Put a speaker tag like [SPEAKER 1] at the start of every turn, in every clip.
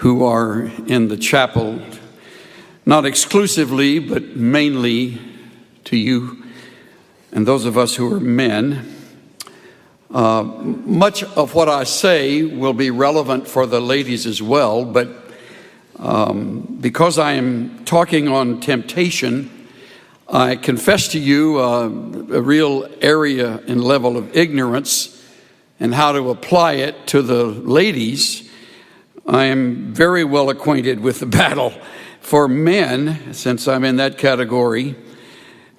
[SPEAKER 1] who are in the chapel, not exclusively, but mainly to you and those of us who are men. Much of what I say will be relevant for the ladies as well, but because I am talking on temptation, I confess to you a real area and level of ignorance and how to apply it to the ladies. I am very well acquainted with the battle for men, since I'm in that category,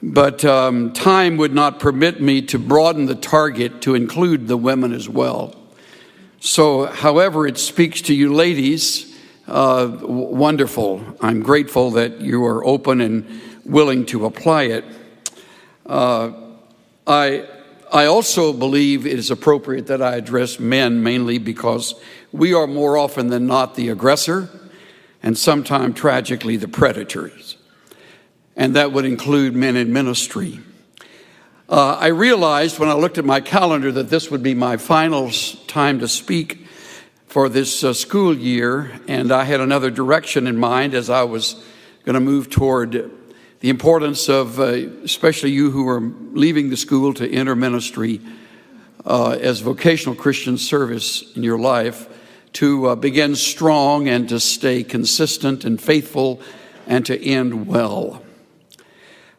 [SPEAKER 1] but time would not permit me to broaden the target to include the women as well. So however it speaks to you ladies, wonderful. I'm grateful that you are open and willing to apply it. I also believe it is appropriate that I address men mainly because we are more often than not the aggressor and sometimes tragically the predators. And that would include men in ministry. I realized when I looked at my calendar that this would be my final time to speak for this school year, and I had another direction in mind as I was going to move toward the importance of, especially you who are leaving the school to enter ministry as vocational Christian service in your life, to begin strong and to stay consistent and faithful and to end well.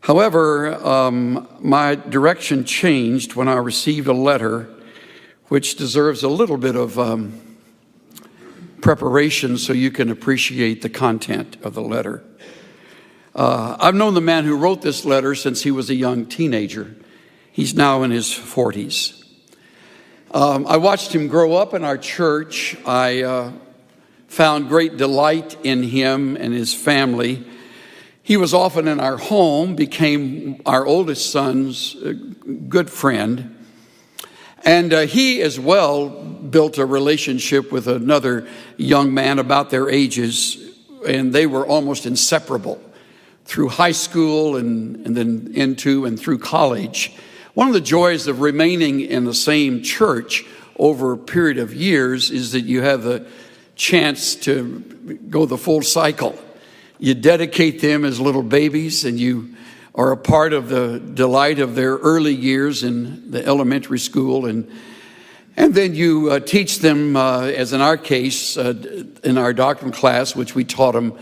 [SPEAKER 1] However, my direction changed when I received a letter which deserves a little bit of preparation so you can appreciate the content of the letter. I've known the man who wrote this letter since he was a young teenager. He's now in his 40s. I watched him grow up in our church. I found great delight in him and his family. He was often in our home, became our oldest son's good friend. And he as well built a relationship with another young man about their ages, and they were almost inseparable through high school and then into and through college. One of the joys of remaining in the same church over a period of years is that you have the chance to go the full cycle. You dedicate them as little babies, and you are a part of the delight of their early years in the elementary school, and then you teach them, as in our case, in our doctrine class, which we taught them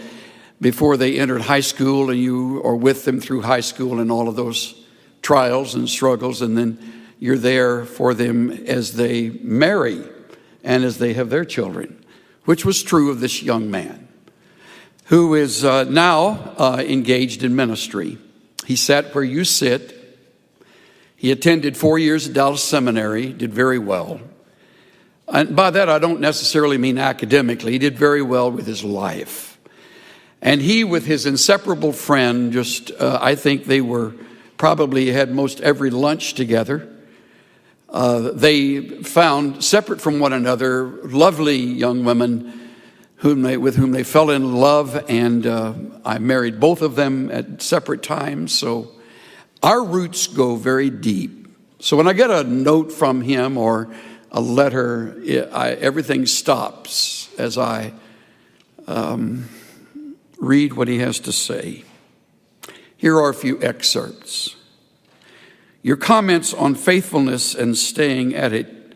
[SPEAKER 1] before they entered high school, and you are with them through high school and all of those trials and struggles, and then you're there for them as they marry and as they have their children, which was true of this young man who is now engaged in ministry. He sat where you sit. He attended 4 years at Dallas Seminary, did very well. And by that, I don't necessarily mean academically. He did very well with his life. And he, with his inseparable friend, I think they were probably had most every lunch together. They found, separate from one another, lovely young women with whom they fell in love, and I married both of them at separate times. So our roots go very deep. So when I get a note from him or a letter, everything stops as I read what he has to say. Here are a few excerpts. Your comments on faithfulness and staying at it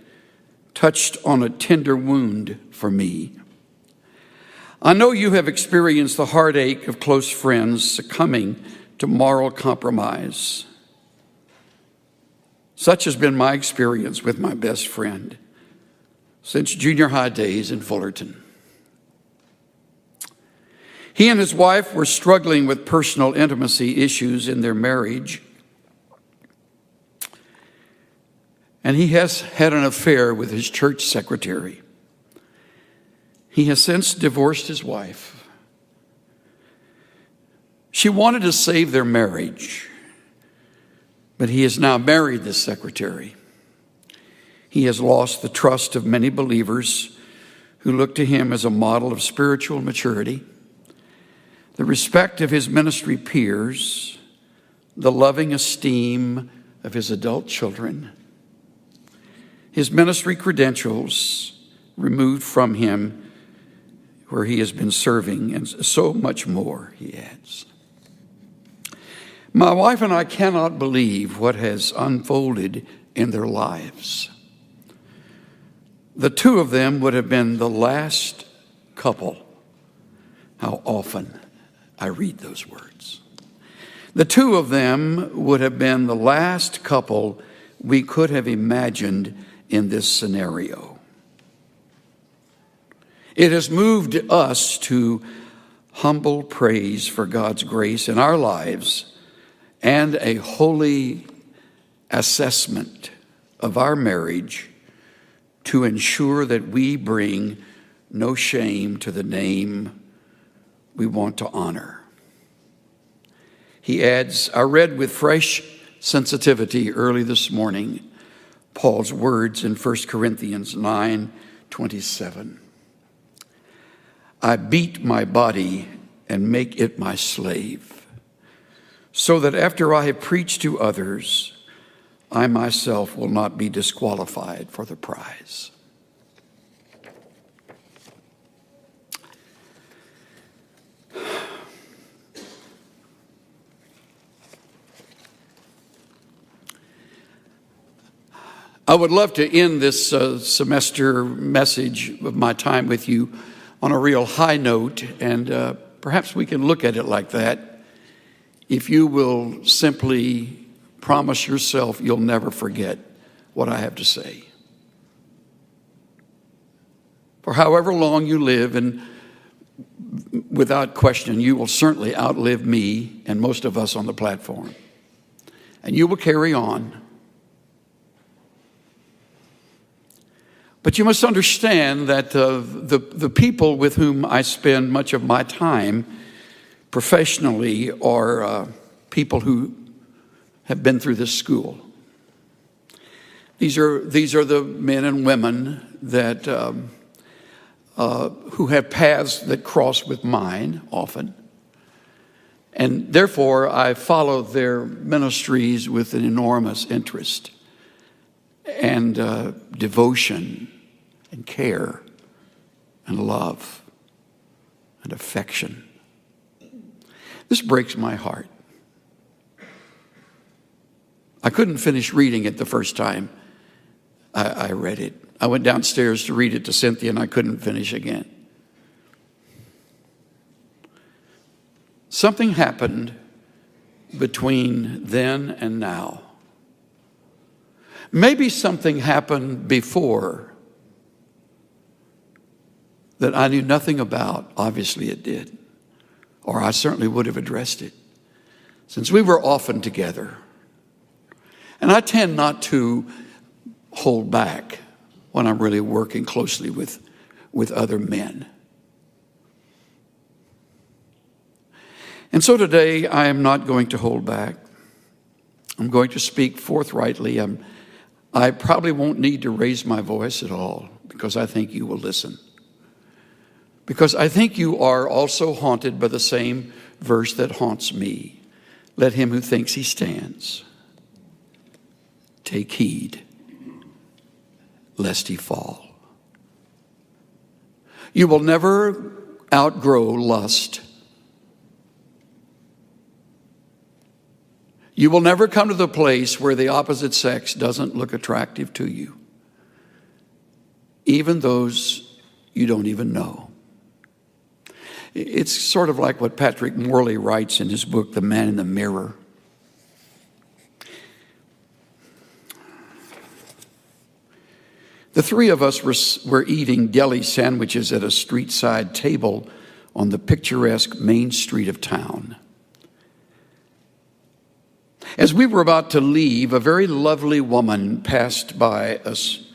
[SPEAKER 1] touched on a tender wound for me. I know you have experienced the heartache of close friends succumbing to moral compromise. Such has been my experience with my best friend since junior high days in Fullerton. He and his wife were struggling with personal intimacy issues in their marriage, and he has had an affair with his church secretary. He has since divorced his wife. She wanted to save their marriage, but he has now married the secretary. He has lost the trust of many believers who look to him as a model of spiritual maturity, the respect of his ministry peers, the loving esteem of his adult children. His ministry credentials removed from him where he has been serving, and so much more, he adds. My wife and I cannot believe what has unfolded in their lives. The two of them would have been the last couple. How often I read those words. The two of them would have been the last couple we could have imagined in this scenario. It has moved us to humble praise for God's grace in our lives and a holy assessment of our marriage to ensure that we bring no shame to the name we want to honor. He adds, I read with fresh sensitivity early this morning Paul's words in 1 Corinthians 9:27. I beat my body and make it my slave, so that after I have preached to others, I myself will not be disqualified for the prize. I would love to end this semester message of my time with you on a real high note, and perhaps we can look at it like that. If you will simply promise yourself you'll never forget what I have to say. For however long you live, and without question, you will certainly outlive me and most of us on the platform. And you will carry on. But you must understand that the people with whom I spend much of my time professionally are people who have been through this school. These are the men and women that who have paths that cross with mine often. And therefore, I follow their ministries with an enormous interest and devotion and care and love and affection. This breaks my heart. I couldn't finish reading it the first time I read it. I went downstairs to read it to Cynthia, and I couldn't finish again. Something happened between then and now. Maybe something happened before that I knew nothing about. Obviously it did, or I certainly would have addressed it, since we were often together. And I tend not to hold back when I'm really working closely with other men. And so today I am not going to hold back. I'm going to speak forthrightly. I probably won't need to raise my voice at all, because I think you will listen. Because I think you are also haunted by the same verse that haunts me. Let him who thinks he stands take heed lest he fall. You will never outgrow lust. You will never come to the place where the opposite sex doesn't look attractive to you, even those you don't even know. It's sort of like what Patrick Morley writes in his book, The Man in the Mirror. The three of us were eating deli sandwiches at a street-side table on the picturesque main street of town. As we were about to leave, a very lovely woman passed by us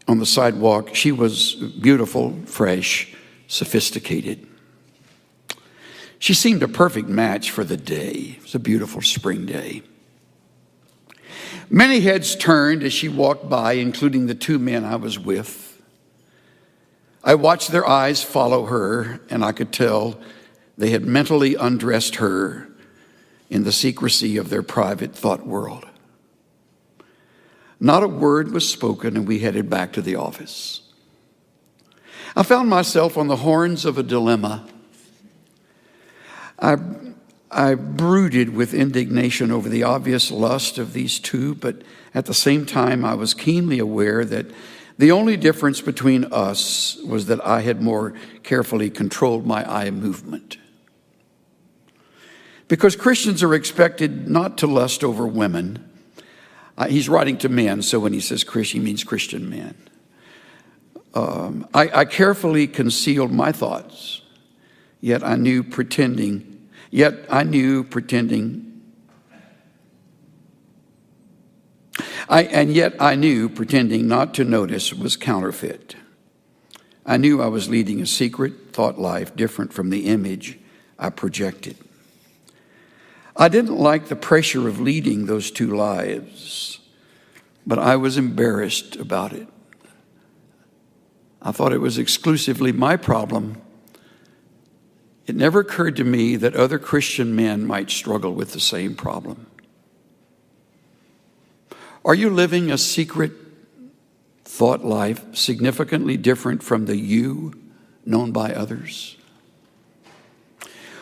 [SPEAKER 1] on the sidewalk. She was beautiful, fresh, sophisticated. She seemed a perfect match for the day. It was a beautiful spring day. Many heads turned as she walked by, including the two men I was with. I watched their eyes follow her, and I could tell they had mentally undressed her in the secrecy of their private thought world. Not a word was spoken, and we headed back to the office. I found myself on the horns of a dilemma. I brooded with indignation over the obvious lust of these two, but at the same time, I was keenly aware that the only difference between us was that I had more carefully controlled my eye movement. Because Christians are expected not to lust over women. He's writing to men, so when he says Christian, he means Christian men. I carefully concealed my thoughts, yet I knew pretending not to notice was counterfeit. I knew I was leading a secret thought life different from the image I projected. I didn't like the pressure of leading those two lives, but I was embarrassed about it. I thought it was exclusively my problem. It never occurred to me that other Christian men might struggle with the same problem. Are you living a secret thought life significantly different from the you known by others?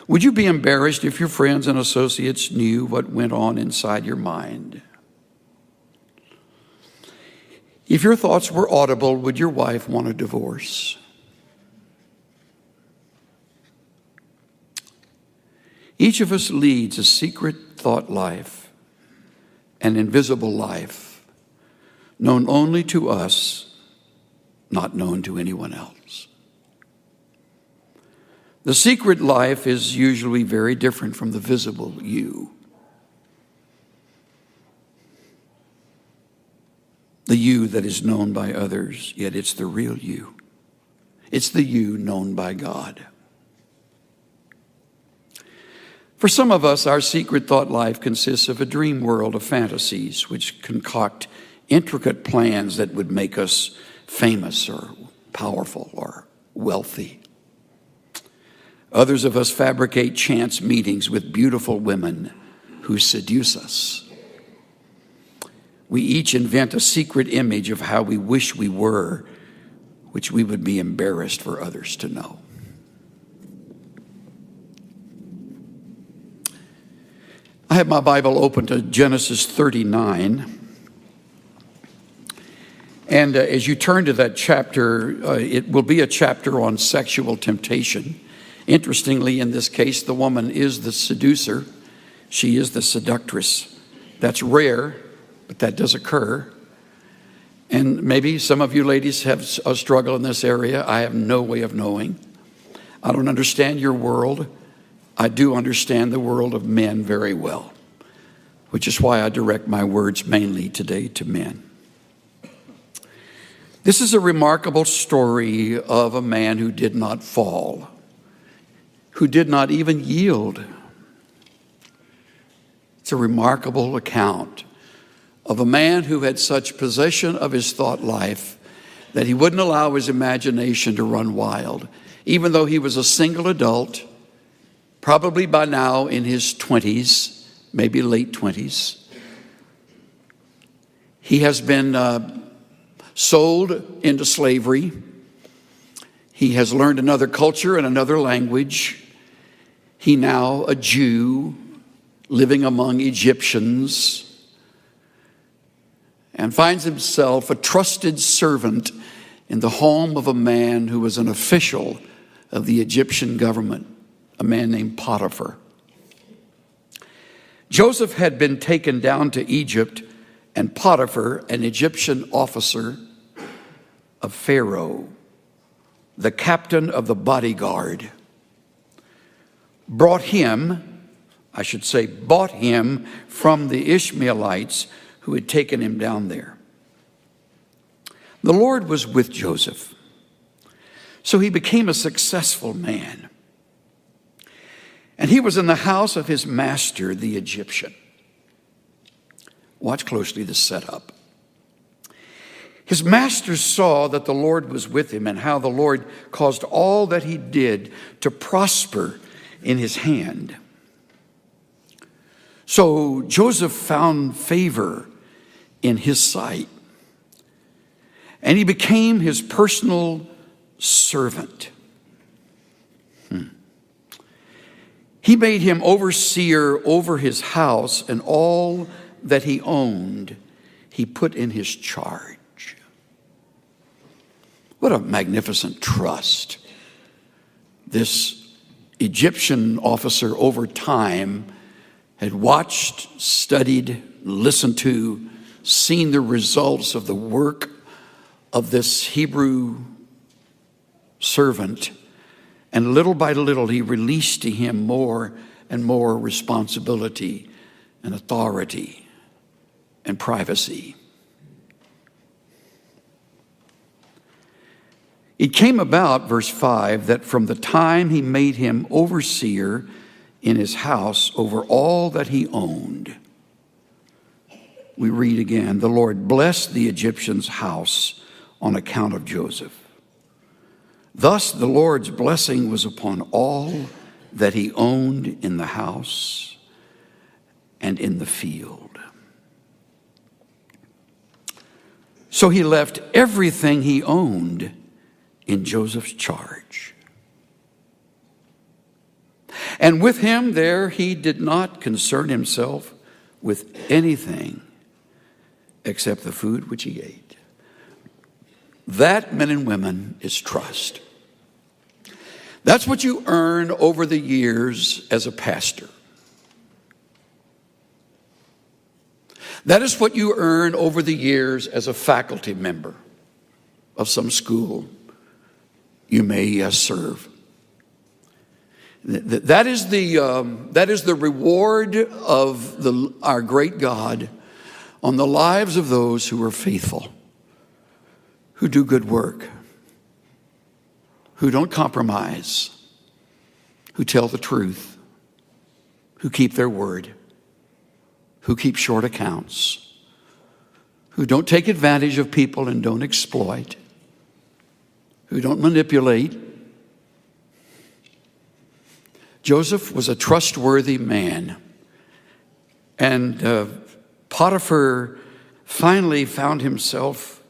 [SPEAKER 1] Would you be embarrassed if your friends and associates knew what went on inside your mind? If your thoughts were audible, would your wife want a divorce? Each of us leads a secret thought life, an invisible life, known only to us, not known to anyone else. The secret life is usually very different from the visible you. The you that is known by others, yet it's the real you. It's the you known by God. For some of us, our secret thought life consists of a dream world of fantasies which concoct intricate plans that would make us famous or powerful or wealthy. Others of us fabricate chance meetings with beautiful women who seduce us. We each invent a secret image of how we wish we were, which we would be embarrassed for others to know. I have my Bible open to Genesis 39. And as you turn to that chapter, it will be a chapter on sexual temptation. Interestingly, in this case, the woman is the seducer. She is the seductress. That's rare, but that does occur. And maybe some of you ladies have a struggle in this area. I have no way of knowing. I don't understand your world. I do understand the world of men very well, which is why I direct my words mainly today to men. This is a remarkable story of a man who did not fall, who did not even yield. It's a remarkable account of a man who had such possession of his thought life that he wouldn't allow his imagination to run wild, even though he was a single adult, probably by now in his 20s, maybe late 20s. He has been sold into slavery. He has learned another culture and another language. He now a Jew living among Egyptians, and finds himself a trusted servant in the home of a man who was an official of the Egyptian government, a man named Potiphar. Joseph had been taken down to Egypt, and Potiphar, an Egyptian officer of Pharaoh, the captain of the bodyguard, bought him from the Ishmaelites who had taken him down there. The Lord was with Joseph, so he became a successful man. And he was in the house of his master, the Egyptian. Watch closely the setup. His master saw that the Lord was with him and how the Lord caused all that he did to prosper in his hand. So Joseph found favor in his sight, and he became his personal servant. He made him overseer over his house, and all that he owned he put in his charge. What a magnificent trust. This Egyptian officer over time had watched, studied, listened to, seen the results of the work of this Hebrew servant, and little by little he released to him more and more responsibility and authority and privacy. It came about, verse 5, that from the time he made him overseer in his house over all that he owned, we read again, the Lord blessed the Egyptian's house on account of Joseph. Thus the Lord's blessing was upon all that he owned in the house and in the field. So he left everything he owned in Joseph's charge. And with him there he did not concern himself with anything except the food which he ate. That, men and women, is trust. That's what you earn over the years as a pastor. That is what you earn over the years as a faculty member of some school you may serve. That is the reward of our great God on the lives of those who are faithful, who do good work, who don't compromise, who tell the truth, who keep their word, who keep short accounts, who don't take advantage of people and don't exploit, who don't manipulate. Joseph was a trustworthy man, and Potiphar finally found himself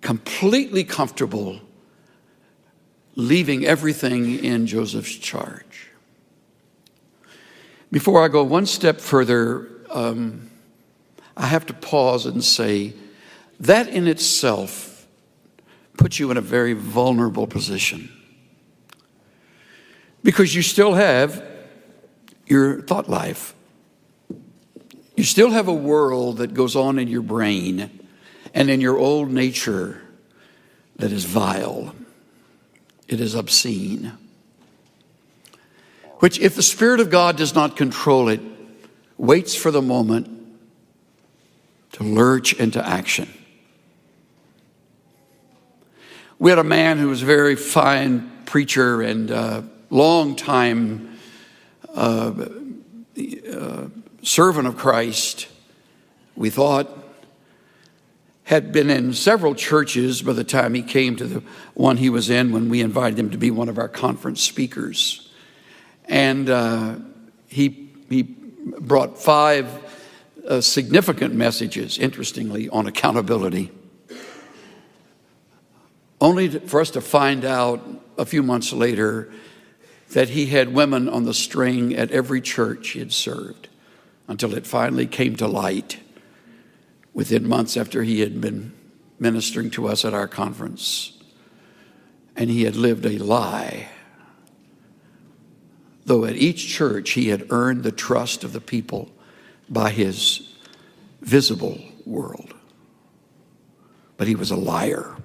[SPEAKER 1] completely comfortable leaving everything in Joseph's charge. Before I go one step further, I have to pause and say that in itself puts you in a very vulnerable position, because you still have your thought life. You still have a world that goes on in your brain and in your old nature that is vile. It is obscene, which, if the Spirit of God does not control it, waits for the moment to lurch into action. We had a man who was a very fine preacher and long-time servant of Christ, we thought, had been in several churches by the time he came to the one he was in when we invited him to be one of our conference speakers. And he brought 5 significant messages, interestingly, on accountability, only for us to find out a few months later that he had women on the string at every church he had served, until it finally came to light within months after he had been ministering to us at our conference. And he had lived a lie. Though at each church he had earned the trust of the people by his visible world. But he was a liar.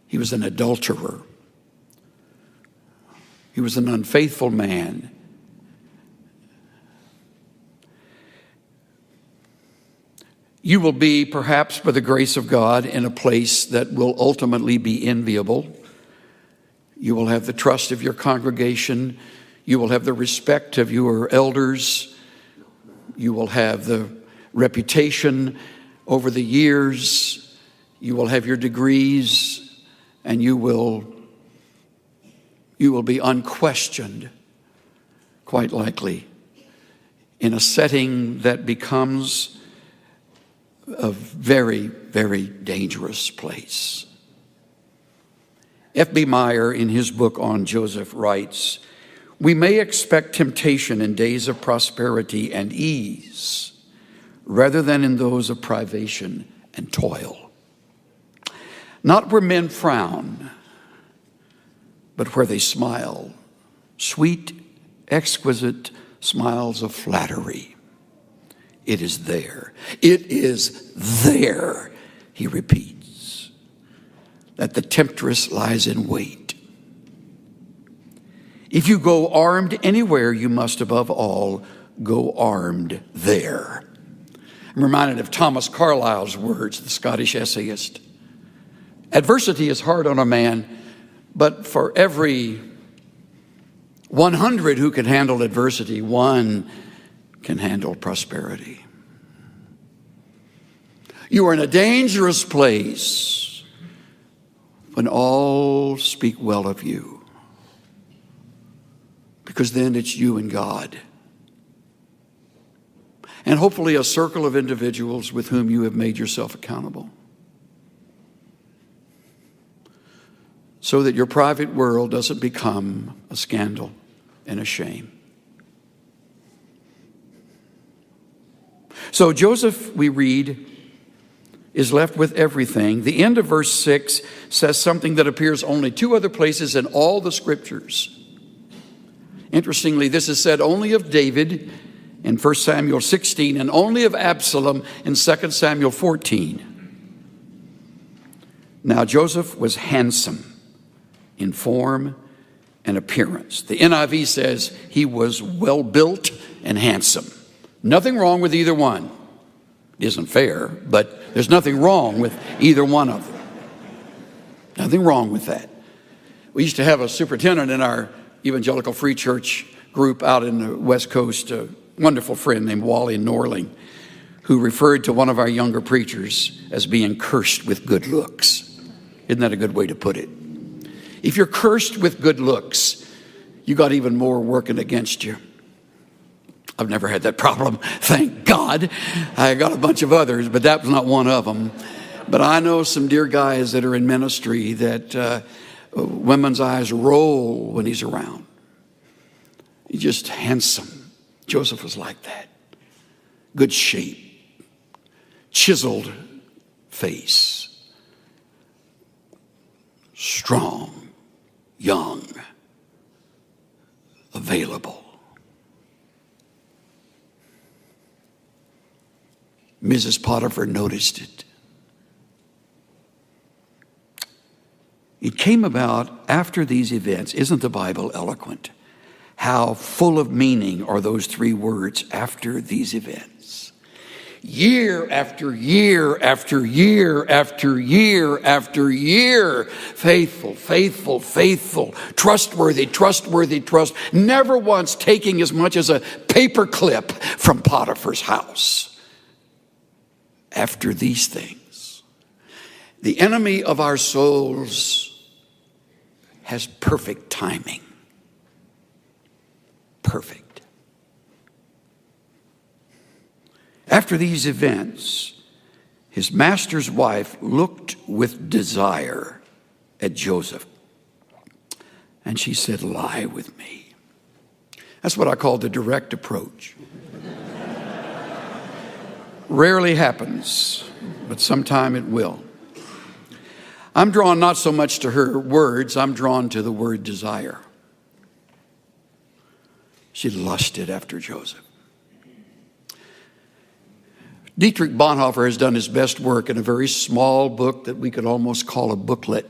[SPEAKER 1] He was an adulterer. He was an unfaithful man. You will be, perhaps by the grace of God, in a place that will ultimately be enviable. You will have the trust of your congregation. You will have the respect of your elders. You will have the reputation over the years. You will have your degrees, and you will be unquestioned, quite likely, in a setting that becomes a very, very dangerous place. F.B. Meyer, in his book on Joseph, writes, "We may expect temptation in days of prosperity and ease, rather than in those of privation and toil. Not where men frown, but where they smile, sweet, exquisite smiles of flattery. It is there, he repeats, that the temptress lies in wait. If you go armed anywhere, you must above all go armed there." I'm reminded of Thomas Carlyle's words, the Scottish essayist. Adversity is hard on a man, but for every 100 who can handle adversity, one can handle prosperity. You are in a dangerous place when all speak well of you, because then it's you and God, and hopefully a circle of individuals with whom you have made yourself accountable, so that your private world doesn't become a scandal and a shame. So Joseph, we read, is left with everything. The end of verse 6 says something that appears only 2 other places in all the scriptures. Interestingly, this is said only of David in 1 Samuel 16 and only of Absalom in 2 Samuel 14. Now Joseph was handsome in form and appearance. The NIV says he was well built and handsome. Nothing wrong with either one. It isn't fair, but there's nothing wrong with either one of them. Nothing wrong with that. We used to have a superintendent in our evangelical free church group out in the West Coast, a wonderful friend named Wally Norling, who referred to one of our younger preachers as being cursed with good looks. Isn't that a good way to put it? If you're cursed with good looks, you got even more working against you. I've never had that problem, thank God. I got a bunch of others, but that was not one of them. But I know some dear guys that are in ministry that women's eyes roll when he's around. He's just handsome. Joseph was like that. Good shape, chiseled face, strong, young, available. Mrs. Potiphar noticed it. It came about after these events. Isn't the Bible eloquent? How full of meaning are those 3 words, after these events. Year after year after year after year after year. Faithful, faithful, faithful. Trustworthy, trustworthy, trust. Never once taking as much as a paper clip from Potiphar's house. After these things, the enemy of our souls has perfect timing. Perfect. After these events, his master's wife looked with desire at Joseph, and she said, "Lie with me." That's what I call the direct approach. Rarely happens, but sometime it will. I'm drawn not so much to her words, I'm drawn to the word desire. She lusted after Joseph. Dietrich Bonhoeffer has done his best work in a very small book that we could almost call a booklet.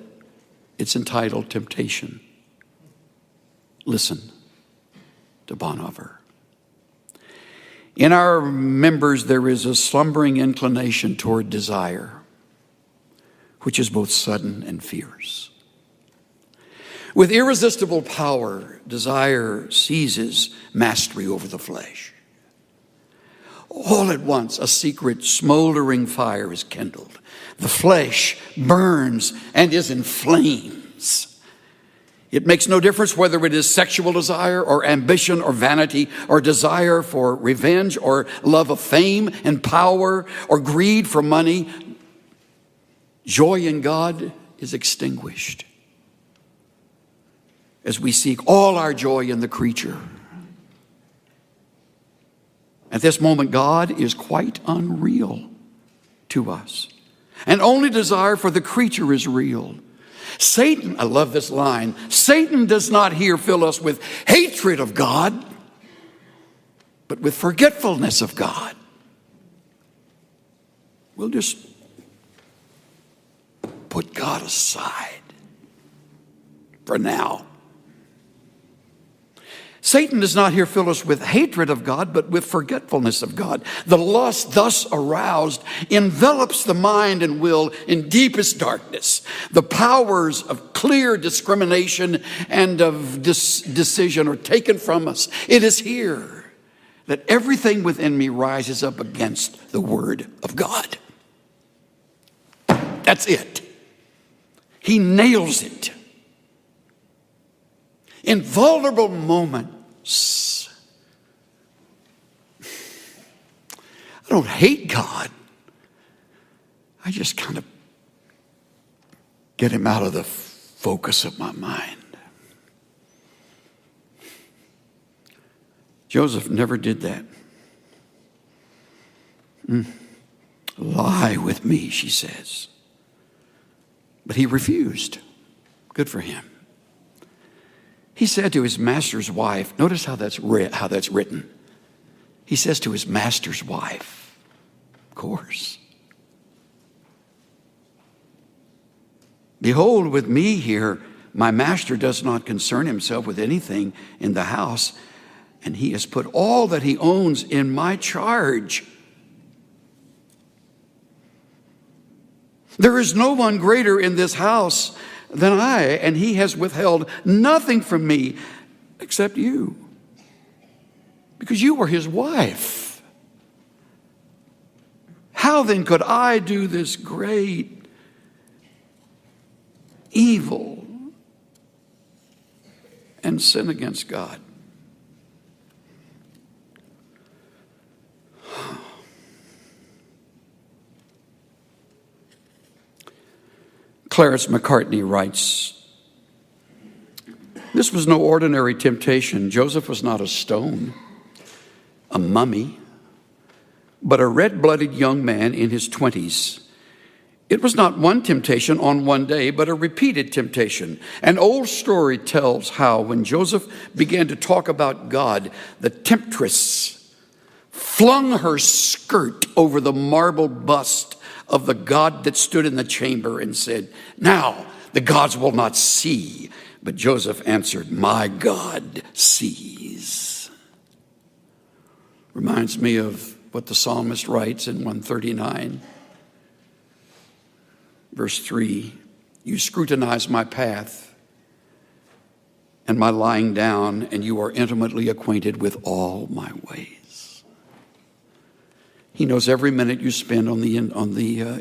[SPEAKER 1] It's entitled Temptation. Listen to Bonhoeffer. In our members, there is a slumbering inclination toward desire, which is both sudden and fierce. With irresistible power, desire seizes mastery over the flesh. All at once, a secret smoldering fire is kindled. The flesh burns and is in flames. It makes no difference whether it is sexual desire or ambition or vanity or desire for revenge or love of fame and power or greed for money. Joy in God is extinguished. as we seek all our joy in the creature. At this moment, God is quite unreal to us. And only desire for the creature is real. Satan, I love this line, Satan does not here fill us with hatred of God, but with forgetfulness of God. We'll just put God aside for now. Satan does not here fill us with hatred of God, but with forgetfulness of God. The lust thus aroused envelops the mind and will in deepest darkness. The powers of clear discrimination and of decision are taken from us. It is here that everything within me rises up against the word of God. That's it. He nails it. In vulnerable moments, I don't hate God. I just kind of get him out of the focus of my mind. Joseph never did that. Lie with me, she says. But he refused. Good for him. He said to his master's wife, notice how that's written. He says to his master's wife, of course. Behold, with me here, my master does not concern himself with anything in the house, and he has put all that he owns in my charge. There is no one greater in this house than I, and he has withheld nothing from me except you, because you were his wife. How then could I do this great evil and sin against God? Clarence McCartney writes, this was no ordinary temptation. Joseph was not a stone, a mummy, but a red-blooded young man in his 20s. It was not one temptation on one day, but a repeated temptation. An old story tells how when Joseph began to talk about God, the temptress flung her skirt over the marble bust of the God that stood in the chamber and said, now the gods will not see. But Joseph answered, my God sees. Reminds me of what the psalmist writes in 139, verse 3. You scrutinize my path and my lying down, and you are intimately acquainted with all my ways. He knows every minute you spend on the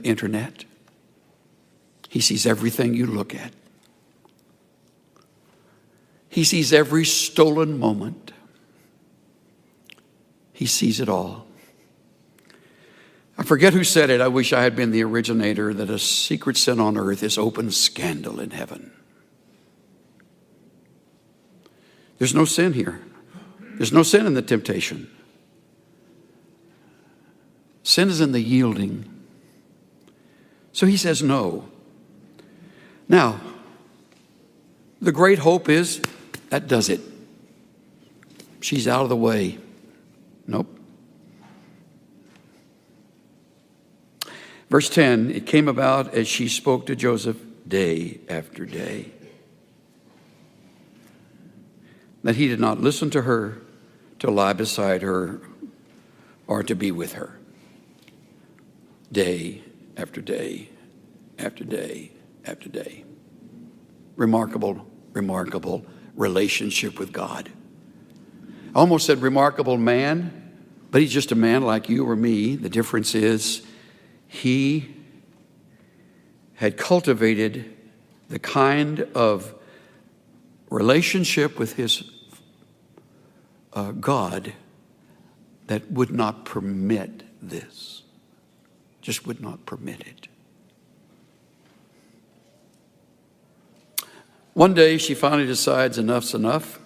[SPEAKER 1] internet. He sees everything you look at. He sees every stolen moment. He sees it all. I forget who said it. I wish I had been the originator, that a secret sin on earth is open scandal in heaven. There's no sin here. There's no sin in the temptation. Sin is in the yielding. So he says no. Now, the great hope is that does it. She's out of the way. Nope. Verse 10, it came about as she spoke to Joseph day after day, that he did not listen to her, to lie beside her, or to be with her. Day after day after day after day. Remarkable, remarkable relationship with God. I almost said remarkable man, but he's just a man like you or me. The difference is he had cultivated the kind of relationship with his God that would not permit this. Just would not permit it. One day she finally decides enough's enough.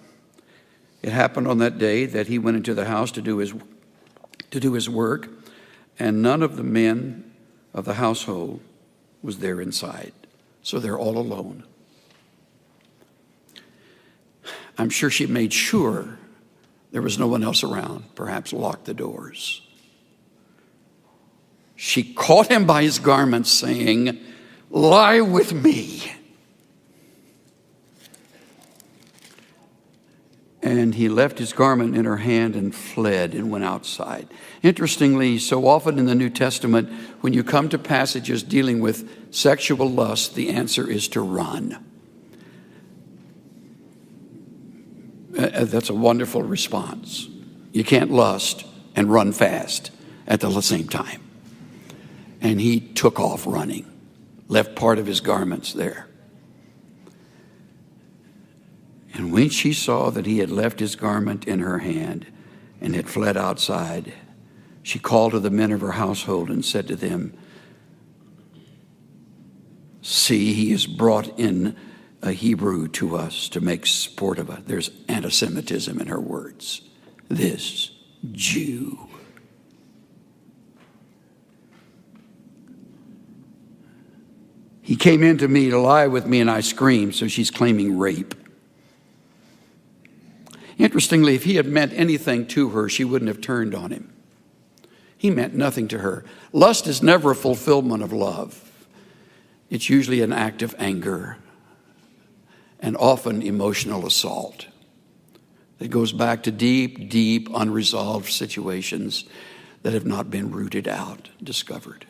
[SPEAKER 1] It happened on that day that he went into the house to do his work, and none of the men of the household was there inside. So they're all alone. I'm sure she made sure there was no one else around, perhaps locked the doors. She caught him by his garments, saying, "Lie with me." And he left his garment in her hand and fled and went outside. Interestingly, so often in the New Testament, when you come to passages dealing with sexual lust, the answer is to run. That's a wonderful response. You can't lust and run fast at the same time. And he took off running, left part of his garments there. And when she saw that he had left his garment in her hand and had fled outside, she called to the men of her household and said to them, "See, he has brought in a Hebrew to us to make sport of us." There's anti-Semitism in her words. This Jew. He came in to me to lie with me and I screamed, so she's claiming rape. Interestingly, if he had meant anything to her, she wouldn't have turned on him. He meant nothing to her. Lust is never a fulfillment of love. It's usually an act of anger and often emotional assault. It goes back to deep, deep, unresolved situations that have not been rooted out, discovered.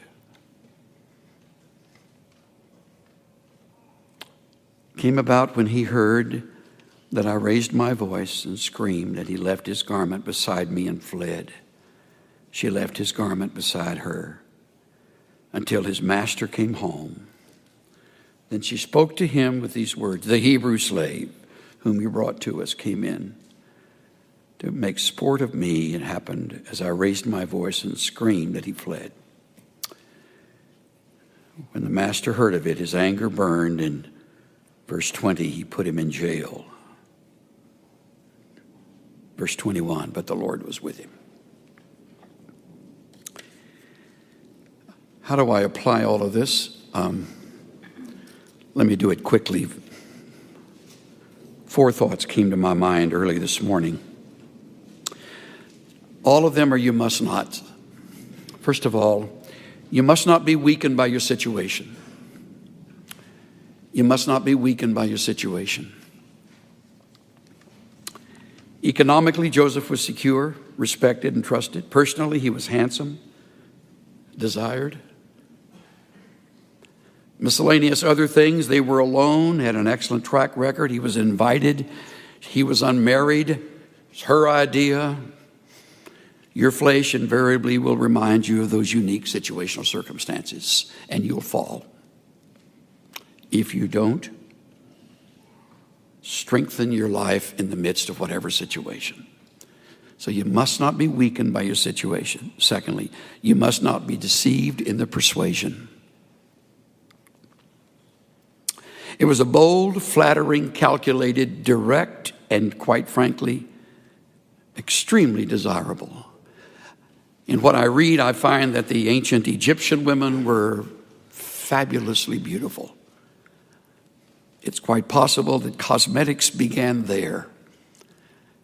[SPEAKER 1] Came about when he heard that I raised my voice and screamed, that he left his garment beside me and fled. She left his garment beside her until his master came home. Then she spoke to him with these words, "The Hebrew slave whom you brought to us came in to make sport of me. It happened as I raised my voice and screamed that he fled." When the master heard of it, his anger burned, and verse 20, he put him in jail. Verse 21, but the Lord was with him. How do I apply all of this? Let me do it quickly. 4 thoughts came to my mind early this morning. All of them are you must not. First of all, you must not be weakened by your situation. You must not be weakened by your situation. Economically, Joseph was secure, respected, and trusted. Personally, he was handsome, desired. Miscellaneous other things, they were alone, had an excellent track record. He was invited. He was unmarried. It's her idea. Your flesh invariably will remind you of those unique situational circumstances, and you'll fall. If you don't, strengthen your life in the midst of whatever situation. So you must not be weakened by your situation. Secondly, you must not be deceived in the persuasion. It was a bold, flattering, calculated, direct, and quite frankly, extremely desirable. In what I read, I find that the ancient Egyptian women were fabulously beautiful. It's quite possible that cosmetics began there,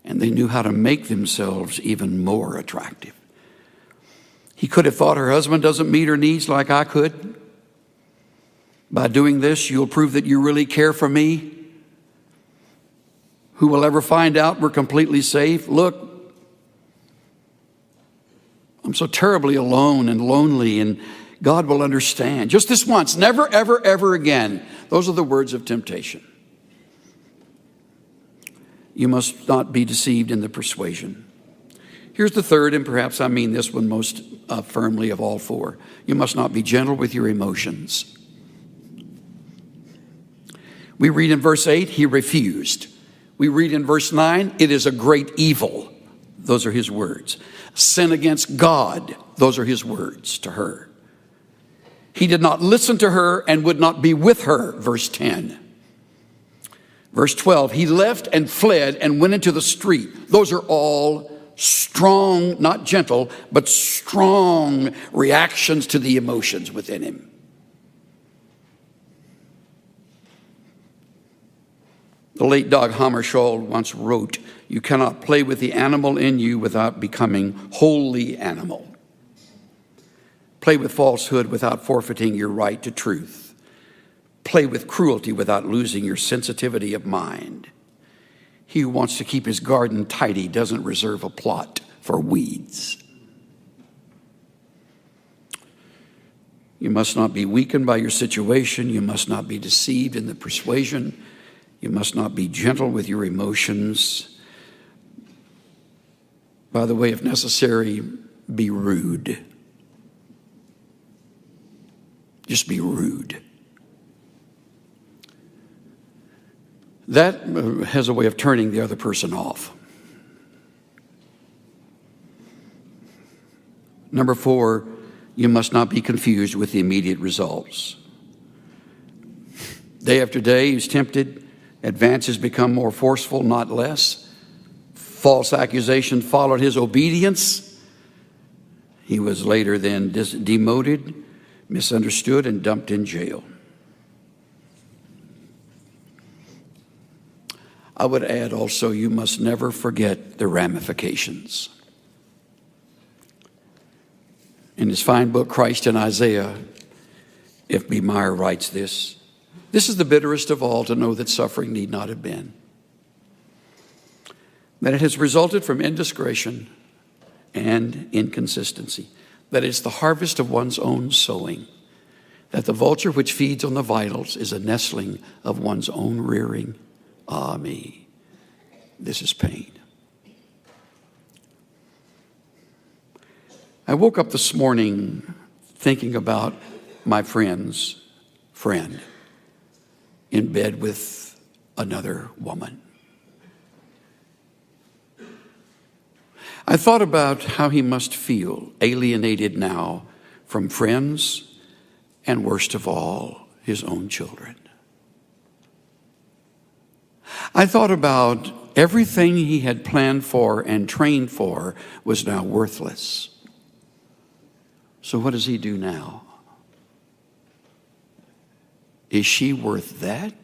[SPEAKER 1] and they knew how to make themselves even more attractive. He could have thought, her husband doesn't meet her needs like I could. By doing this, you'll prove that you really care for me. Who will ever find out we're completely safe? Look, I'm so terribly alone and lonely, and God will understand. Just this once, never, ever, ever again. Those are the words of temptation. You must not be deceived in the persuasion. Here's the third, and perhaps I mean this one most firmly of all 4. You must not be gentle with your emotions. We read in verse 8, he refused. We read in verse 9, it is a great evil. Those are his words. Sin against God. Those are his words to her. He did not listen to her and would not be with her, verse 10. Verse 12, he left and fled and went into the street. Those are all strong, not gentle, but strong reactions to the emotions within him. The late Dag Hammarskjöld once wrote, "You cannot play with the animal in you without becoming wholly animal. Play with falsehood without forfeiting your right to truth. Play with cruelty without losing your sensitivity of mind. He who wants to keep his garden tidy doesn't reserve a plot for weeds." You must not be weakened by your situation. You must not be deceived in the persuasion. You must not be gentle with your emotions. By the way, if necessary, be rude. Just be rude. That has a way of turning the other person off. Number 4, you must not be confused with the immediate results. Day after day, he's tempted. Advances become more forceful, not less. False accusation followed his obedience. He was later then demoted, misunderstood, and dumped in jail. I would add also, you must never forget the ramifications. In his fine book, Christ in Isaiah, F. B. Meyer writes this: "This is the bitterest of all, to know that suffering need not have been. That it has resulted from indiscretion and inconsistency. That it's the harvest of one's own sowing. That the vulture which feeds on the vitals is a nestling of one's own rearing. Ah, me, this is pain." I woke up this morning thinking about my friend's friend in bed with another woman. I thought about how he must feel, alienated now from friends and, worst of all, his own children. I thought about everything he had planned for and trained for was now worthless. So what does he do now? Is she worth that?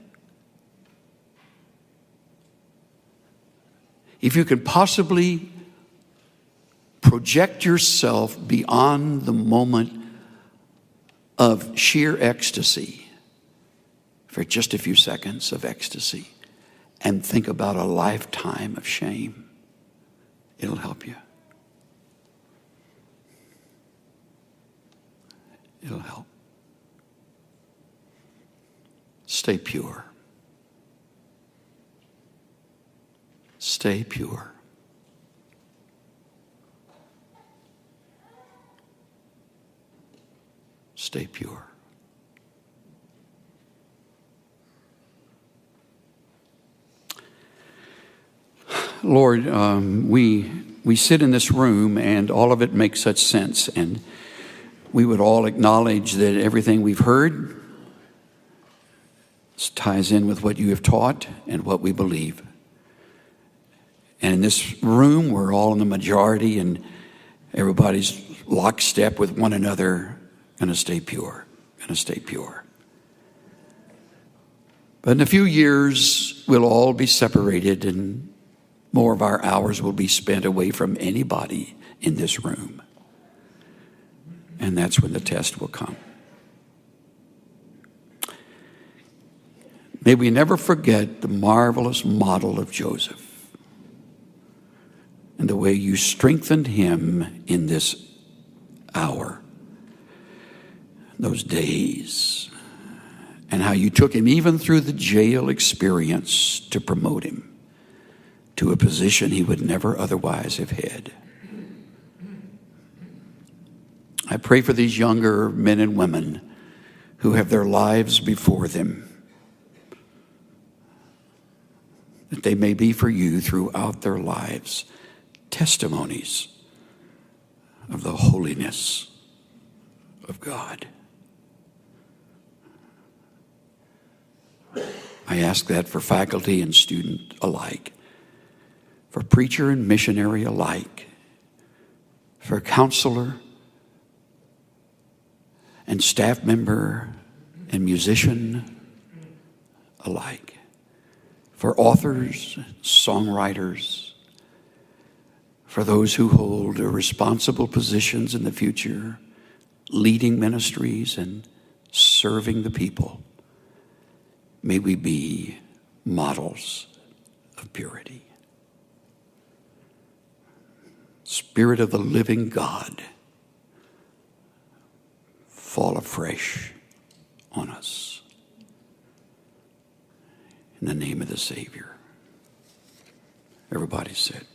[SPEAKER 1] If you could possibly project yourself beyond the moment of sheer ecstasy for just a few seconds of ecstasy and think about a lifetime of shame, it'll help you. It'll help. Stay pure. Stay pure. Stay pure. Lord, we sit in this room and all of it makes such sense, and we would all acknowledge that everything we've heard ties in with what you have taught and what we believe. And in this room, we're all in the majority and everybody's lockstep with one another, going to stay pure, going to stay pure. But in a few years, we'll all be separated and more of our hours will be spent away from anybody in this room. And that's when the test will come. May we never forget the marvelous model of Joseph and the way you strengthened him in this hour, those days, and how you took him even through the jail experience to promote him to a position he would never otherwise have had. I pray for these younger men and women who have their lives before them, that they may be for you throughout their lives testimonies of the holiness of God. I ask that for faculty and student alike, for preacher and missionary alike, for counselor and staff member and musician alike, for authors, songwriters, for those who hold responsible positions in the future, leading ministries and serving the people. May we be models of purity. Spirit of the living God, fall afresh on us. In the name of the Savior. Everybody said.